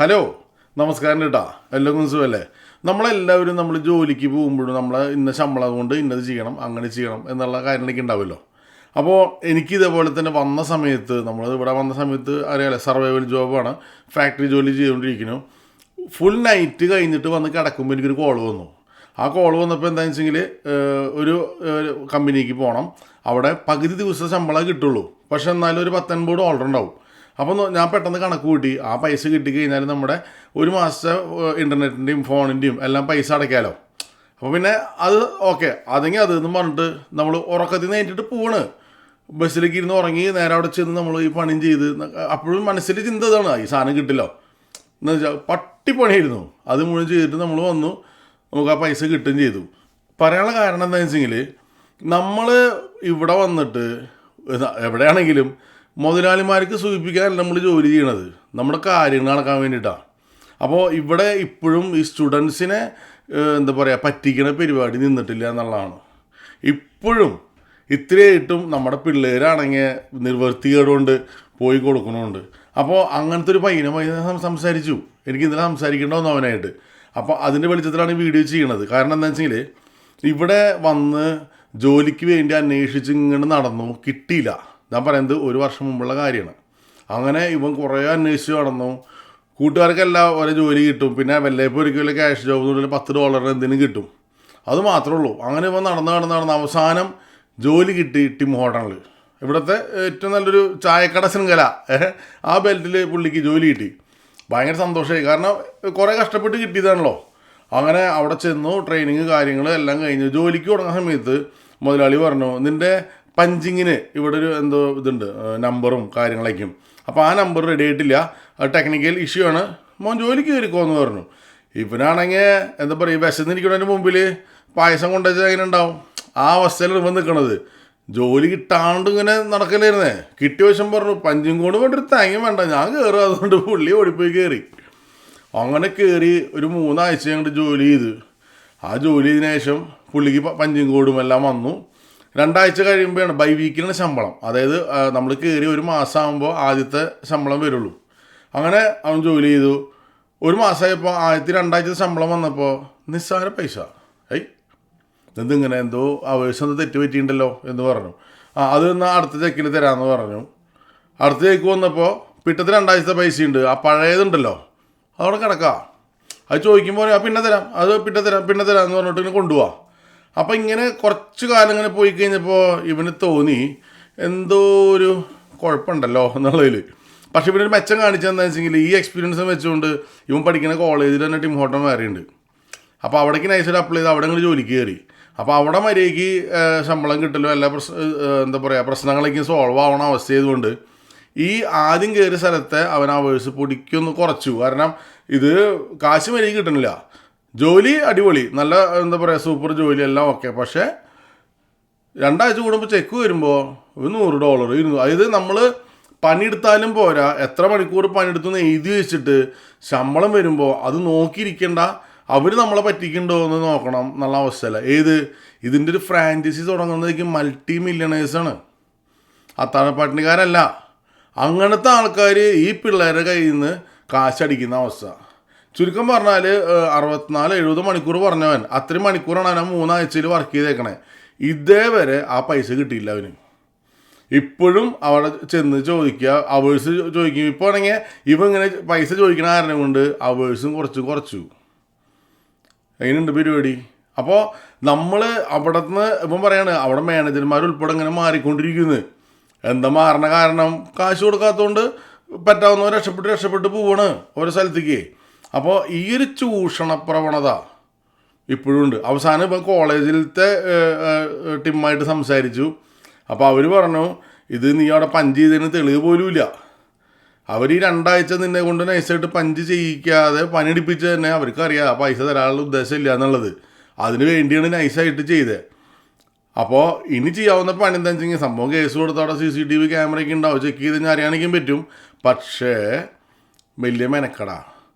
Hello നമസ്കാരം കേട്ടാ എല്ലാവർക്കും സുഖമല്ലേ. നമ്മളെല്ലാവരും നമ്മൾ ജോലിക്ക് പോകുമ്പോഴും നമ്മളെ ഇന്ന ശമ്പളം കൊണ്ട് ഇന്നത് ചെയ്യണം അങ്ങനെ ചെയ്യണം എന്നുള്ള കാര്യങ്ങളൊക്കെ ഉണ്ടാവുമല്ലോ. അപ്പോൾ എനിക്ക് ഇതേപോലെ തന്നെ വന്ന സമയത്ത് നമ്മൾ ഇവിടെ വന്ന സമയത്ത് അറിയാലോ, സർവൈവൽ ജോബാണ്, ഫാക്ടറി ജോലി ചെയ്തുകൊണ്ടിരിക്കുന്നു. ഫുൾ നൈറ്റ് കഴിഞ്ഞിട്ട് വന്ന് കിടക്കുമ്പോൾ എനിക്കൊരു കോൾ വന്നു. ആ കോൾ വന്നപ്പോൾ എന്താണെന്ന് വെച്ചെങ്കിൽ ഒരു കമ്പനിക്ക് പോകണം. അവിടെ പകുതി ദിവസം ശമ്പളം കിട്ടുള്ളൂ, പക്ഷെ എന്നാലും ഒരു $50 ഉണ്ടാവും. അപ്പോൾ ഞാൻ പെട്ടെന്ന് കണക്ക് കൂട്ടി ആ പൈസ കിട്ടിക്കഴിഞ്ഞാൽ നമ്മുടെ ഒരു മാസത്തെ ഇൻ്റർനെറ്റിൻ്റെയും ഫോണിൻ്റെയും എല്ലാം പൈസ അടയ്ക്കാമല്ലോ. അപ്പോൾ പിന്നെ അത് ഓക്കെ അതെങ്കിൽ അതെന്ന് പറഞ്ഞിട്ട് നമ്മൾ ഉറക്കത്തിൽ നിന്ന് നേരിട്ട് പോവാണ്. ബസ്സിലേക്ക് ഇരുന്ന് ഉറങ്ങി നേരെ അവിടെ ചെന്ന് നമ്മൾ ഈ പണിയും ചെയ്ത് അപ്പോഴും മനസ്സിൽ ചിന്ത ഇതാണ്, ഈ സാധനം കിട്ടില്ലോ എന്ന് വെച്ചാൽ പട്ടിപ്പണിയായിരുന്നു. അത് മുഴുവൻ ചെയ്തിട്ട് നമ്മൾ വന്നു, നമുക്ക് ആ പൈസ കിട്ടുകയും ചെയ്തു. പറയാനുള്ള കാരണം എന്താണെന്ന് വെച്ചെങ്കിൽ നമ്മൾ ഇവിടെ വന്നിട്ട് എവിടെയാണെങ്കിലും മുതലാളിമാർക്ക് സൂചിപ്പിക്കാനല്ല നമ്മൾ ജോലി ചെയ്യണത്, നമ്മുടെ കാര്യങ്ങൾ നടക്കാൻ വേണ്ടിയിട്ടാണ്. അപ്പോൾ ഇവിടെ ഇപ്പോഴും ഈ സ്റ്റുഡൻസിനെ എന്താ പറയുക പറ്റിക്കണ പരിപാടി നിന്നിട്ടില്ല എന്നുള്ളതാണ്. ഇപ്പോഴും ഇത്രയായിട്ടും നമ്മുടെ പിള്ളേരാണെങ്കിൽ നിർവൃത്തികേടുകൊണ്ട് പോയി കൊടുക്കണമുണ്ട്. അപ്പോൾ അങ്ങനത്തെ ഒരു പയ്യനെ സംസാരിച്ചു, എനിക്ക് ഇന്നലെ സംസാരിക്കേണ്ടതെന്ന് അവനായിട്ട്. അപ്പോൾ അതിൻ്റെ വെളിച്ചത്തിലാണ് ഈ വീഡിയോ ചെയ്യണത്. കാരണം എന്താണെന്ന് വെച്ചെങ്കിൽ ഇവിടെ വന്ന് ജോലിക്ക് വേണ്ടി അന്വേഷിച്ച് ഇങ്ങനെ നടന്നു, കിട്ടിയില്ല. ഞാൻ പറയുന്നത് 1 വർഷം മുമ്പുള്ള കാര്യമാണ്. അങ്ങനെ ഇവൻ കുറേ അന്വേഷിച്ച് നടന്നു. കൂട്ടുകാർക്കെല്ലാം ഓരോ ജോലി കിട്ടും, പിന്നെ വല്ലപ്പോൾ ഒരിക്കലും ക്യാഷ് ജോബ് എന്നുള്ളിൽ $10 എന്തിനും കിട്ടും, അത് മാത്രമേ ഉള്ളൂ. അങ്ങനെ ഇവൻ നടന്ന് അവസാനം ജോലി കിട്ടി ടിം ഹോട്ടലിൽ, ഇവിടുത്തെ ഏറ്റവും നല്ലൊരു ചായക്കട ശൃംഖല. ആ ബെൽറ്റിൽ പുള്ളിക്ക് ജോലി കിട്ടി. ഭയങ്കര സന്തോഷമായി, കാരണം കുറേ കഷ്ടപ്പെട്ട് കിട്ടിയതാണല്ലോ. അങ്ങനെ അവിടെ ചെന്നു, ട്രെയിനിങ് കാര്യങ്ങൾ എല്ലാം കഴിഞ്ഞു. ജോലിക്ക് തുടങ്ങുന്ന സമയത്ത് മുതലാളി പറഞ്ഞു, നിൻ്റെ പഞ്ചിങ്ങിന് ഇവിടെ ഒരു എന്തോ ഇതുണ്ട്, നമ്പറും കാര്യങ്ങളൊക്കെയും. അപ്പോൾ ആ നമ്പർ റെഡി ആയിട്ടില്ല, അത് ടെക്നിക്കൽ ഇഷ്യൂ ആണ്, മോൻ ജോലിക്ക് കയറിക്കോ എന്ന് പറഞ്ഞു. ഇവനാണെങ്കിൽ എന്താ പറയുക, വിശന്നിരിക്കുന്നതിന് മുമ്പിൽ പായസം കൊണ്ടുവച്ചാൽ അങ്ങനെ ഉണ്ടാവും. ആ അവസ്ഥയിൽ ഇവൻ നിൽക്കണത്. ജോലി കിട്ടാണ്ട് ഇങ്ങനെ നടക്കലായിരുന്നേ. കിട്ടിയ വശം പറഞ്ഞു, പഞ്ചിങ് കോഡ് വേണ്ട, ഒരു തേങ്ങ വേണ്ട, ഞാൻ കയറുക. അതുകൊണ്ട് പുള്ളി ഓടിപ്പോയി കയറി. അങ്ങനെ കയറി ഒരു 3 ആഴ്ച ഞങ്ങൾ ജോലി ചെയ്ത്. ആ ജോലി ചെയ്തതിനു ശേഷം പുള്ളിക്ക് പഞ്ചിങ് കോഡും എല്ലാം വന്നു. 2 ആഴ്ച കഴിയുമ്പോഴാണ് ബൈ വീക്കിലാണ് ശമ്പളം. അതായത് നമ്മൾ കയറി 1 മാസമാകുമ്പോൾ ആദ്യത്തെ ശമ്പളം വരുള്ളൂ. അങ്ങനെ അവൻ ജോലി ചെയ്തു. 1 മാസമായപ്പോൾ ആദ്യത്തെ 2 ആഴ്ചത്തെ ശമ്പളം വന്നപ്പോൾ നിസ്സാര പൈസ. ഇതിങ്ങനെ എന്തോ ആവേശം തെറ്റ് പറ്റിയിട്ടുണ്ടല്ലോ എന്ന് പറഞ്ഞു. അത് എന്നാൽ അടുത്ത ചെക്കിൽ തരാമെന്ന് പറഞ്ഞു. അടുത്ത ചെക്ക് വന്നപ്പോൾ പിറ്റത്തെ 2 ആഴ്ചത്തെ പൈസയുണ്ട്, ആ പഴയതുണ്ടല്ലോ അതവിടെ കിടക്കാം. അത് ചോദിക്കുമ്പോൾ പിന്നെ തരാം, അത് പിന്നെ തരാം എന്ന് പറഞ്ഞിട്ട് ഇങ്ങനെ കൊണ്ടുപോവാം. അപ്പം ഇങ്ങനെ കുറച്ച് കാലം ഇങ്ങനെ പോയി കഴിഞ്ഞപ്പോൾ ഇവന് തോന്നി എന്തോ ഒരു കുഴപ്പമുണ്ടല്ലോ എന്നുള്ളതിൽ. പക്ഷേ ഇവനൊരു മെച്ചം കാണിച്ചതെന്ന് വെച്ചെങ്കിൽ ഈ എക്സ്പീരിയൻസ് വെച്ചുകൊണ്ട് ഇവൻ പഠിക്കുന്ന കോളേജിൽ തന്നെ ടിം ഹോട്ടൽ വേറെയുണ്ട്. അപ്പോൾ അവിടേക്ക് നൈസായിട്ട് അപ്ലൈ ചെയ്ത് അവിടെ ഇങ്ങനെ ജോലിക്ക് കയറി. അപ്പോൾ അവിടെ മര്യാദയ്ക്ക് ശമ്പളം കിട്ടലോ എല്ലാ എന്താ പറയുക പ്രശ്നങ്ങളൊക്കെ സോൾവ് ആവണ അവസ്ഥ ചെയ്തുകൊണ്ട് ഈ ആദ്യം കയറിയ സ്ഥലത്തെ അവൻ അവേഴ്സ് പൊടിക്കൊന്ന് കുറച്ചു. കാരണം ഇത് കാശ് മര്യാദയ്ക്ക് കിട്ടണില്ല. ജോലി അടിപൊളി, നല്ല എന്താ പറയുക സൂപ്പർ ജോലി എല്ലാം ഓക്കെ. പക്ഷേ 2 ആഴ്ച കൂടുമ്പോൾ ചെക്ക് വരുമ്പോൾ $100 200. അതായത് നമ്മൾ പണിയെടുത്താലും പോരാ, എത്ര മണിക്കൂർ പണിയെടുത്തു എന്ന് എഴുതി വെച്ചിട്ട് ശമ്പളം വരുമ്പോൾ അത് നോക്കിയിരിക്കേണ്ട, അവർ നമ്മളെ പറ്റിക്കണ്ടോ എന്ന് നോക്കണം എന്നുള്ള അവസ്ഥയല്ല. ഇതിൻ്റെ ഒരു ഫ്രാഞ്ചൈസി തുടങ്ങുന്നതായിരിക്കും മൾട്ടി മില്യണേഴ്സാണ്, അത്താഴപ്പാട്ടിനിക്കാരല്ല. അങ്ങനത്തെ ആൾക്കാർ ഈ പിള്ളേരുടെ കയ്യിൽ നിന്ന് കാശടിക്കുന്ന അവസ്ഥ. ചുരുക്കം പറഞ്ഞാൽ 64-70 മണിക്കൂർ പറഞ്ഞവൻ അത്രയും മണിക്കൂറാണ് അവൻ 3 ആഴ്ചയിൽ വർക്ക് ചെയ്തേക്കണേ. ഇതേവരെ ആ പൈസ കിട്ടിയില്ല അവന്. ഇപ്പോഴും അവിടെ ചെന്ന് ചോദിക്കുക, അവേഴ്സ് ചോദിക്കും. ഇപ്പോൾ ആണെങ്കിൽ ഇവ ഇങ്ങനെ പൈസ ചോദിക്കണ കാരണം കൊണ്ട് അവേഴ്സും കുറച്ചു. എങ്ങനെയുണ്ട് പരിപാടി? അപ്പോൾ നമ്മൾ അവിടെ നിന്ന് ഇപ്പം പറയാണ്, അവിടെ മാനേജർമാർ ഉൾപ്പെടെ ഇങ്ങനെ മാറിക്കൊണ്ടിരിക്കുന്നത്. എന്താ മാറണ കാരണം? കാശ് കൊടുക്കാത്തതുകൊണ്ട് പറ്റാവുന്നവർ രക്ഷപ്പെട്ട് പോവാണ് ഓരോ സ്ഥലത്തേക്ക്. അപ്പോൾ ഈ ഒരു ചൂഷണ പ്രവണത ഇപ്പോഴും ഉണ്ട്. അവസാനം ഇപ്പം കോളേജിലത്തെ ടീമായിട്ട് സംസാരിച്ചു. അപ്പോൾ അവർ പറഞ്ഞു, ഇത് നീ അവിടെ പഞ്ച് ചെയ്തതിന് തെളിവ് പോലും ഇല്ല. അവർ ഈ 2 ആഴ്ച നിന്നെ കൊണ്ട് നൈസായിട്ട് പഞ്ച് ചെയ്യിക്കാതെ പണിയെടുപ്പിച്ച് തന്നെ അവർക്കറിയാം ആ പൈസ തരാനുള്ള ഉദ്ദേശമില്ല എന്നുള്ളത്. അതിന് വേണ്ടിയാണ് നൈസായിട്ട് ചെയ്തത്. അപ്പോൾ ഇനി ചെയ്യാവുന്ന പണി എന്താണെന്ന് വെച്ചെങ്കിൽ സംഭവം കേസ് കൊടുത്ത് അവിടെ CCTV ക്യാമറയൊക്കെ ഉണ്ടാവും, ചെക്ക് ചെയ്ത് ഞാൻ അറിയാണെങ്കിൽ പറ്റും. പക്ഷേ വലിയ മെനക്കടാ.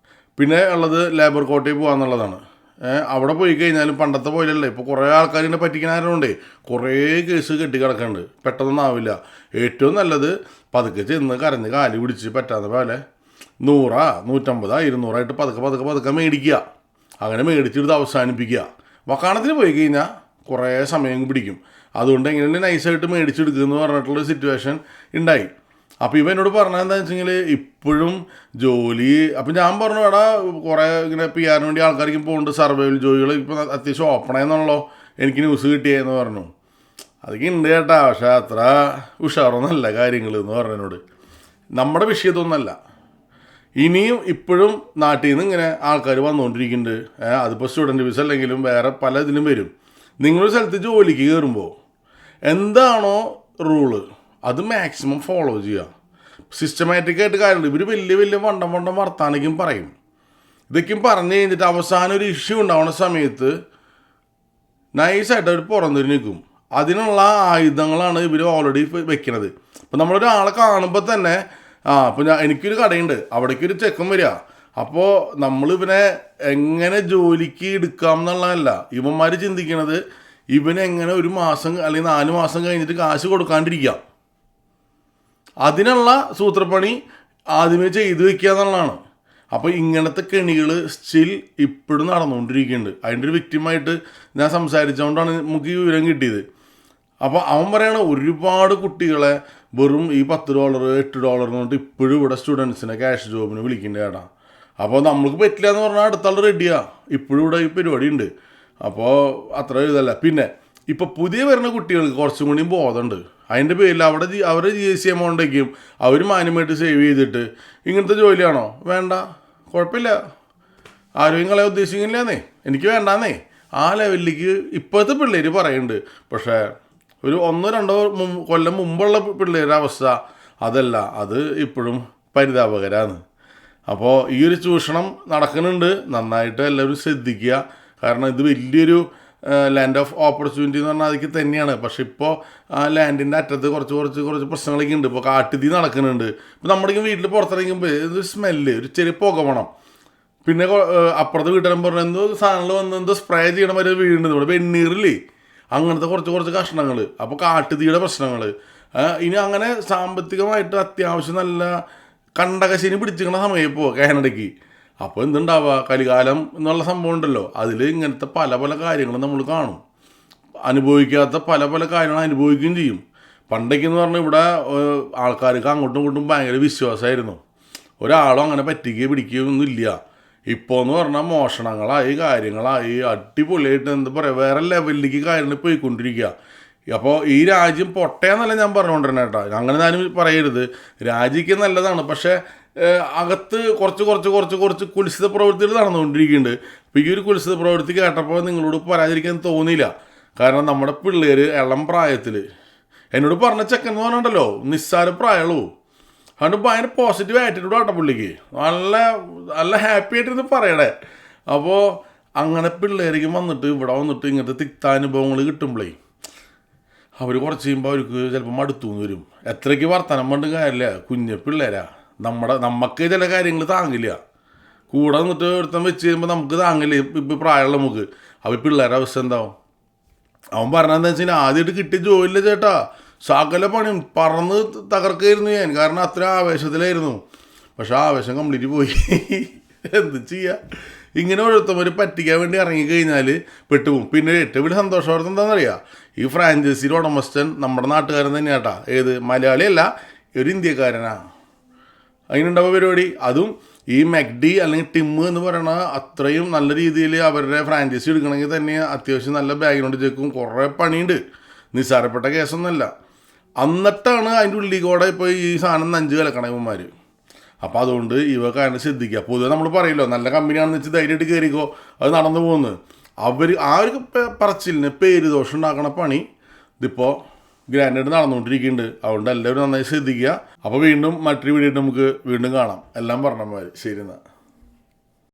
പിന്നെ ഉള്ളത് ലേബർ കോട്ടയിൽ പോകാന്നുള്ളതാണ്. അവിടെ പോയി കഴിഞ്ഞാലും പണ്ടത്തെ പോലെയല്ലേ, ഇപ്പോൾ കുറേ ആൾക്കാരിനെ പറ്റിക്കാനായതുകൊണ്ടേ കുറേ കേസ് കെട്ടിക്കിടക്കുന്നുണ്ട്, പെട്ടെന്നൊന്നും ആവില്ല. ഏറ്റവും നല്ലത് പതുക്കെ ചെന്ന് കരഞ്ഞ് കാല് പിടിച്ച് പറ്റാത്ത പോലെ 100, 150, 200 പതുക്കെ പതുക്കെ പതുക്കെ മേടിക്കുക. അങ്ങനെ മേടിച്ചെടുത്ത് അവസാനിപ്പിക്കുക. വക്കാണത്തിന് പോയി കഴിഞ്ഞാൽ കുറേ സമയം പിടിക്കും. അതുകൊണ്ട് എങ്ങനെയാണ് നൈസായിട്ട് മേടിച്ചെടുക്കുക എന്ന് പറഞ്ഞിട്ടുള്ളൊരു സിറ്റുവേഷൻ ഉണ്ടായി. അപ്പോൾ ഇവ എന്നോട് പറഞ്ഞത് എന്താണെന്ന് വെച്ചെങ്കിൽ ഇപ്പോഴും ജോലി, അപ്പം ഞാൻ പറഞ്ഞു എടാ കുറേ ഇങ്ങനെ ചെയ്യാൻ വേണ്ടി ആൾക്കാർക്കും പോകുന്നുണ്ട്, സർവൈവൽ ജോലികൾ ഇപ്പോൾ അത്യാവശ്യം ഓപ്പണായെന്നുള്ളോ എനിക്ക് ന്യൂസ് കിട്ടിയെന്ന് പറഞ്ഞു. അതൊക്കെ ഉണ്ട് കേട്ടാ, പക്ഷേ അത്ര ഉഷാറൊന്നല്ല കാര്യങ്ങൾ എന്ന് പറഞ്ഞതിനോട്. നമ്മുടെ വിഷയത്തൊന്നല്ല. ഇനിയും ഇപ്പോഴും നാട്ടിൽ നിന്ന് ഇങ്ങനെ ആൾക്കാർ വന്നുകൊണ്ടിരിക്കുന്നുണ്ട്. അതിപ്പോൾ സ്റ്റുഡൻറ്റ് വിസ അല്ലെങ്കിലും വേറെ പല ഇതിലും വരും. നിങ്ങളൊരു സ്ഥലത്ത് ജോലിക്ക് കയറുമ്പോൾ എന്താണോ റൂള് അത് മാക്സിമം ഫോളോ ചെയ്യുക. സിസ്റ്റമാറ്റിക്കായിട്ട് കാര്യമുണ്ട്. ഇവർ വലിയ വലിയ വണ്ടം വർത്താനേക്കും പറയും. ഇതൊക്കെയും പറഞ്ഞു കഴിഞ്ഞിട്ട് അവസാനം ഒരു ഇഷ്യൂ ഉണ്ടാവുന്ന സമയത്ത് നൈസായിട്ട് അവർ പുറംതിരി നിൽക്കും. അതിനുള്ള ആയുധങ്ങളാണ് ഇവർ ഓൾറെഡി വെക്കുന്നത്. ഇപ്പം നമ്മളൊരാളെ കാണുമ്പോൾ തന്നെ അപ്പോൾ എനിക്കൊരു കടയുണ്ട്, അവിടേക്കൊരു ചെക്കൻ വരിക. അപ്പോൾ നമ്മൾ ഇവനെ എങ്ങനെ ജോലിക്ക് എടുക്കാം എന്നുള്ളതല്ല ഇവന്മാർ ചിന്തിക്കണത്, ഇവനെങ്ങനെ 1 മാസം അല്ലെങ്കിൽ 4 മാസം കഴിഞ്ഞിട്ട് കാശ് കൊടുക്കാണ്ടിരിക്കാം. അതിനുള്ള സൂത്രപ്പണി ആദ്യമേ ചെയ്തു വെക്കുക എന്നുള്ളതാണ്. അപ്പോൾ ഇങ്ങനത്തെ കെണികൾ സ്റ്റിൽ ഇപ്പോഴും നടന്നുകൊണ്ടിരിക്കുന്നുണ്ട്. അതിൻ്റെ ഒരു വിക്റ്റിമായിട്ട് ഞാൻ സംസാരിച്ചുകൊണ്ടാണ് നമുക്ക് ഈ വിവരം കിട്ടിയത്. അപ്പോൾ അവൻ പറയണ ഒരുപാട് കുട്ടികളെ വെറും ഈ $10, $8 കൊണ്ട് ഇപ്പോഴും ഇവിടെ സ്റ്റുഡൻസിനെ ക്യാഷ് ജോബിന് വിളിക്കേണ്ട കേട്ടാ. അപ്പോൾ നമ്മൾക്ക് പറ്റില്ല എന്ന് പറഞ്ഞാൽ അടുത്താൾ റെഡിയാണ്. ഇപ്പോഴും ഇവിടെ ഈ പരിപാടി ഉണ്ട്. അപ്പോൾ അത്ര ഇതല്ല. പിന്നെ ഇപ്പോൾ പുതിയ വരുന്ന കുട്ടികൾക്ക് കുറച്ചും കൂടിയും ബോധമുണ്ട്. അതിൻ്റെ പേരിൽ അവരുടെ GST എമൗണ്ടേക്കും അവർ മാന്യമായിട്ട് സേവ് ചെയ്തിട്ട് ഇങ്ങനത്തെ ജോലിയാണോ വേണ്ട, കുഴപ്പമില്ല, ആരോഗ്യം കളയാൻ ഉദ്ദേശിക്കുന്നില്ലെന്നേ, എനിക്ക് വേണ്ടാന്നേ, ആ ലെവലിലേക്ക് ഇപ്പോഴത്തെ പിള്ളേർ പറയുന്നുണ്ട്. പക്ഷേ ഒരു 1-2 കൊല്ലം മുമ്പുള്ള പിള്ളേരുടെ അവസ്ഥ അതല്ല, അത് ഇപ്പോഴും പരിതാപകരമാണ്. അപ്പോൾ ഈ ഒരു ചൂഷണം നടക്കുന്നുണ്ട്. നന്നായിട്ട് എല്ലാവരും ശ്രദ്ധിക്കുക. കാരണം ഇത് വലിയൊരു ലാൻഡ് ഓഫ് ഓപ്പർച്യൂണിറ്റി എന്ന് പറഞ്ഞാൽ അതൊക്കെ തന്നെയാണ്. പക്ഷെ ഇപ്പോൾ ആ ലാൻഡിൻ്റെ അറ്റത്ത് കുറച്ച് പ്രശ്നങ്ങളൊക്കെ ഉണ്ട്. ഇപ്പോൾ കാട്ടുതീ നടക്കുന്നുണ്ട്. ഇപ്പോൾ നമ്മുടെ വീട്ടിൽ പുറത്തിറങ്ങുമ്പോൾ ഒരു സ്മെല്ല്, ഒരു ചെറിയ പുക വേണം. പിന്നെ അപ്പുറത്ത് വീട്ടിലും പറഞ്ഞാൽ എന്തോ സാധനങ്ങൾ വന്ന് എന്തോ സ്പ്രേ ചെയ്യണ വരെ വീഴുന്നത് ഇവിടെ വെണ്ണീറില്ലേ, അങ്ങനത്തെ കുറച്ച് കഷ്ണങ്ങൾ. അപ്പോൾ കാട്ടുതീയുടെ പ്രശ്നങ്ങൾ. ഇനി അങ്ങനെ സാമ്പത്തികമായിട്ട് അത്യാവശ്യം നല്ല കണ്ടകശിനി പിടിച്ചിരിക്കുന്ന സമയം ഇപ്പോൾ കാനഡയ്ക്ക്. അപ്പോൾ എന്തുണ്ടാവുക, കലികാലം എന്നുള്ള സംഭവം ഉണ്ടല്ലോ, അതിൽ ഇങ്ങനത്തെ പല കാര്യങ്ങളും നമ്മൾ കാണും. അനുഭവിക്കാത്ത പല കാര്യങ്ങൾ അനുഭവിക്കുകയും ചെയ്യും. പണ്ടൊക്കെയെന്ന് പറഞ്ഞാൽ ഇവിടെ ആൾക്കാർക്ക് അങ്ങോട്ടും ഇങ്ങോട്ടും ഭയങ്കര വിശ്വാസമായിരുന്നു. ഒരാളും അങ്ങനെ പറ്റിക്കുകയോ പിടിക്കുകയോ ഒന്നും ഇല്ല. ഇപ്പോൾ എന്ന് പറഞ്ഞാൽ മോഷണങ്ങളായി കാര്യങ്ങളായി അടിപൊളിയായിട്ട് എന്താ പറയുക വേറെ ലെവലിലേക്ക് കാര്യങ്ങൾ പോയിക്കൊണ്ടിരിക്കുക. അപ്പോൾ ഈ രാജ്യം പൊട്ടയെന്നല്ല ഞാൻ പറഞ്ഞുകൊണ്ടിരുന്നത് കേട്ടോ, അങ്ങനെ ഞാനും പറയരുത്. രാജ്യക്ക് നല്ലതാണ്, പക്ഷേ അകത്ത് കുറച്ച് കുൽസിത പ്രവൃത്തികൾ നടന്നുകൊണ്ടിരിക്കുന്നുണ്ട്. അപ്പോൾ ഈ ഒരു കുൽസിത പ്രവൃത്തി കേട്ടപ്പോൾ നിങ്ങളോട് പറയാതിരിക്കാൻ തോന്നിയില്ല. കാരണം നമ്മുടെ പിള്ളേർ ഇളം പ്രായത്തിൽ എന്നോട് പറഞ്ഞ ചെക്കൻ എന്ന് പറഞ്ഞിട്ടുണ്ടല്ലോ, നിസ്സാര പ്രായമുള്ളൂ. അതുകൊണ്ട് ഭയങ്കര പോസിറ്റീവ് ആറ്റിറ്റ്യൂഡ് ആട്ടോ പുള്ളിക്ക്, നല്ല ഹാപ്പി ആയിട്ടിരുന്ന് പറയണേ. അപ്പോൾ അങ്ങനെ പിള്ളേർക്ക് വന്നിട്ട് ഇവിടെ വന്നിട്ട് ഇങ്ങനത്തെ തിക്താനുഭവങ്ങൾ കിട്ടുമ്പോഴേ അവർ കുറച്ച് കഴിയുമ്പോൾ അവർക്ക് ചിലപ്പോൾ മടുത്തുനിന്ന് വരും. എത്രയ്ക്ക് വർത്തമാനം പണ്ട് കാര്യമില്ല, കുഞ്ഞു പിള്ളേരാ. നമുക്ക് ചില കാര്യങ്ങൾ താങ്ങില്ല. കൂടെ നിന്നിട്ട് ഒരുത്തം വെച്ച് കഴിയുമ്പോൾ നമുക്ക് താങ്ങില്ല. ഇപ്പം പ്രായമുള്ള നമുക്ക്. അപ്പോൾ പിള്ളേരുടെ അവസ്ഥ എന്താവും? അവൻ പറഞ്ഞതെന്ന് വെച്ചാൽ ആദ്യമായിട്ട് കിട്ടിയ ജോലിയില്ല ചേട്ടാ, സകല പണിയും പറന്ന് തകർക്കായിരുന്നു ഞാൻ. കാരണം അത്ര ആവേശത്തിലായിരുന്നു. പക്ഷെ ആവേശം കംപ്ലീറ്റ് പോയി. എന്ത് ചെയ്യുക, ഇങ്ങനെ ഓരോരുത്തർ പറ്റിക്കാൻ വേണ്ടി ഇറങ്ങിക്കഴിഞ്ഞാൽ പെട്ടുപോകും. പിന്നെ ഏറ്റവും വലിയ സന്തോഷവാർത്ത എന്താണെന്നറിയാം, ഈ ഫ്രാഞ്ചൈസിയുടെ ഉടമസ്ഥൻ നമ്മുടെ നാട്ടുകാരൻ തന്നെയാട്ടാ. ഏത് മലയാളിയല്ല, ഒരു ഇന്ത്യക്കാരനാണ്. അതിനുണ്ടാവുക പരിപാടി. അതും ഈ മെക്ഡി അല്ലെങ്കിൽ ടിം എന്ന് പറയുന്ന അത്രയും നല്ല രീതിയിൽ അവരുടെ ഫ്രാഞ്ചൈസി എടുക്കണമെങ്കിൽ തന്നെ അത്യാവശ്യം നല്ല ബാക്ക്ഗ്രൗണ്ട് ചെക്കും കുറേ പണിയുണ്ട്. നിസ്സാരപ്പെട്ട കേസൊന്നുമല്ല. എന്നിട്ടാണ് അതിൻ്റെ ഉള്ളിൽ കൂടെ ഇപ്പോൾ ഈ സാധനം നഞ്ച് കലക്കണം ഇവന്മാർ. അപ്പോൾ അതുകൊണ്ട് ഇവ കാരണം ശ്രദ്ധിക്കുക. പൊതുവെ നമ്മൾ പറയല്ലോ നല്ല കമ്പനിയാണെന്ന് വെച്ച് ധൈര്യമായിട്ട് കയറിക്കോ, അത് നടന്നു പോകുന്നത്. ആ ഒരു പറച്ചിലിന് പേര് ദോഷം ഉണ്ടാക്കണ പണി ഇതിപ്പോൾ ഗ്രാൻഡായിട്ട് നടന്നുകൊണ്ടിരിക്കുന്നുണ്ട്. അതുകൊണ്ട് എല്ലാവരും നന്നായി ശ്രദ്ധിക്കുക. അപ്പോൾ വീണ്ടും മറ്റൊരു വീഡിയോ നമുക്ക് വീണ്ടും കാണാം. എല്ലാം പറഞ്ഞ മാതിരി. ശരി എന്നാൽ.